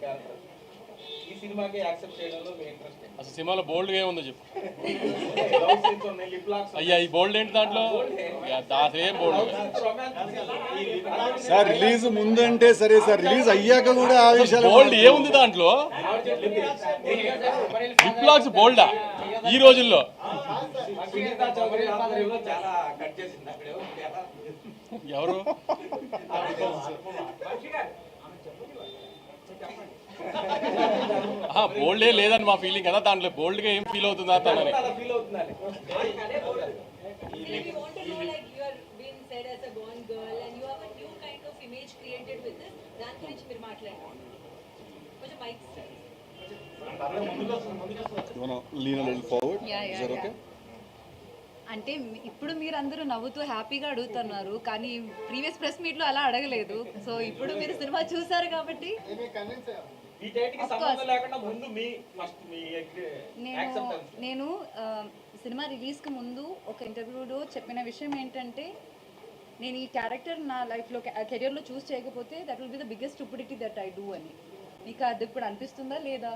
Character ఈ సినిమాకి accept చేయడంలో మీ ఇంట్రెస్ట్ అసలు సినిమాలో బోల్డ్గా ఏముందో చెప్పు. లవ్ సీన్స్ ఉన్నాయి, లిప్ లాక్స్ అయ్యా ఈ బోల్డ్ ఏంటి దాంట్లో? దాసేం బోల్డ్ సార్ రిలీజ్ ముందంటే సరే సార్, రిలీజ్ అయ్యాక కూడా ఆ విషయాలు బోల్డ్ ఏముంది దాంట్లో? లిప్ లాక్స్ బోల్డా ఈ రోజుల్లో? సునీత చౌదరి ఆధ్వర్యంలో చాలా కట్ చేసింది అక్కడ ఎవరు? బోల్డే లేదని మా ఫీలింగ్ కదా, దాంట్లో బోల్డ్గా ఏం ఫీల్ అవుతుందా తనని? ఫీల్ అవుతుందని. అంటే ఇప్పుడు మీరు అందరూ నవ్వుతూ హ్యాపీగా అడుగుతున్నారు, కానీ ప్రీవియస్ ప్రెస్ మీట్లో అలా అడగలేదు. సో ఇప్పుడు మీరు సినిమా చూసారు కాబట్టి నేను సినిమా రిలీజ్కి ముందు ఒక ఇంటర్వ్యూలో చెప్పిన విషయం ఏంటంటే, నేను ఈ క్యారెక్టర్ నా లైఫ్లో కెరియర్లో చూస్ చేయకపోతే that will be the biggest stupidity that I do అని. మీకు అది ఇప్పుడు అనిపిస్తుందా లేదా?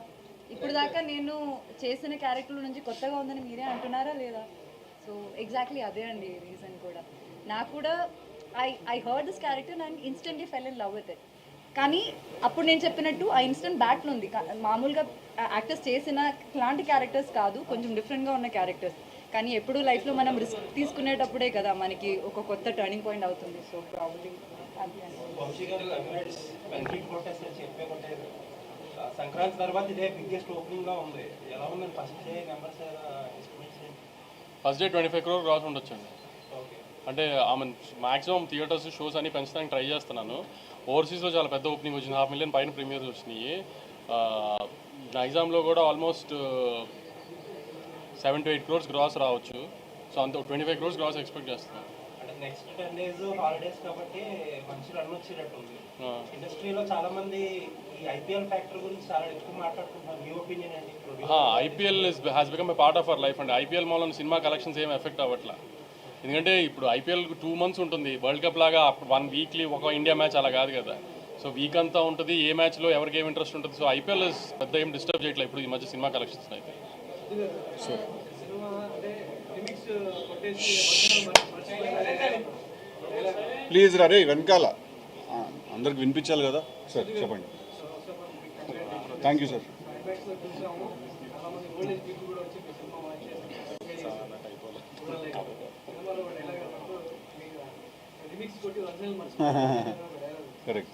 ఇప్పుడు దాకా నేను చేసిన క్యారెక్టర్ నుంచి కొత్తగా ఉందని మీరే అంటున్నారా లేదా? సో ఎగ్జాక్ట్లీ అదే అండి రీజన్ కూడా. నాకు కూడా I heard this character and instantly fell in love with it. కానీ అప్పుడు నేను చెప్పినట్టు ఆ ఇన్స్టెంట్ బ్యాక్లో ఉంది. మామూలుగా యాక్టర్స్ చేసిన లాంటి క్యారెక్టర్స్ కాదు, కొంచెం డిఫరెంట్గా ఉన్న క్యారెక్టర్స్. కానీ ఎప్పుడు లైఫ్లో మనం రిస్క్ తీసుకునేటప్పుడే కదా మనకి ఒక కొత్త టర్నింగ్ పాయింట్ అవుతుంది. సో ప్రాబ్లీ సంక్రాంతి తర్వాత ఇదే బిగ్గెస్ట్ ఓపెనింగ్ గా ఉంది. ఎలా ఉందండి first day numbers? First day 25 crore cross ఉండొచ్చండి. అంటే ఆమె మాక్సిమం థియేటర్స్ షోస్ అన్ని పెంచడానికి ట్రై చేస్తున్నాను. ఓవర్సీస్లో చాలా పెద్ద ఓపెనింగ్ వచ్చింది, 500,000 పైన ప్రీమియర్స్ వచ్చినాయి. నైజాంలో కూడా ఆల్మోస్ట్ 7 to 8 crores గ్రాస్ రావచ్చు. సో అంత 25 crores గ్రాస్ ఎక్స్పెక్ట్ చేస్తున్నాను. అంటే నెక్స్ట్ 10 days హాలిడేస్ కాబట్టి మంచి రన్ వచ్చేటట్టు ఉంది. ఇండస్ట్రీలో చాలా మంది ఈ ఐపీఎల్ ఫ్యాక్టర్ గురించి చాలా ఎక్కువ మాట్లాడుకుంటున్నారు. మీ ఒపీనియన్ ఏంటి? IPL has become a part of our life అండి. ఐపీఎల్ మూలన సినిమా కలెక్షన్స్ ఏం ఎఫెక్ట్ అవ్వట్లా. ఎందుకంటే ఇప్పుడు ఐపీఎల్ 2 months ఉంటుంది. వరల్డ్ కప్ లాగా 1 వీక్లీ ఒక ఇండియా మ్యాచ్ అలా కాదు కదా. సో వీక్ అంతా ఉంటుంది, ఏ మ్యాచ్లో ఎవరికి ఏం ఇంట్రెస్ట్ ఉంటుంది. సో ఐపీఎల్ పెద్ద ఏం డిస్టర్బ్ చేయట్లేదు ఇప్పుడు ఈ మధ్య సినిమా కలెక్షన్స్ అయితే. ప్లీజ్ రే వెనకాల అందరికి వినిపించాలి కదా సార్, చెప్పండి. Thank you sir. కరెక్ట్.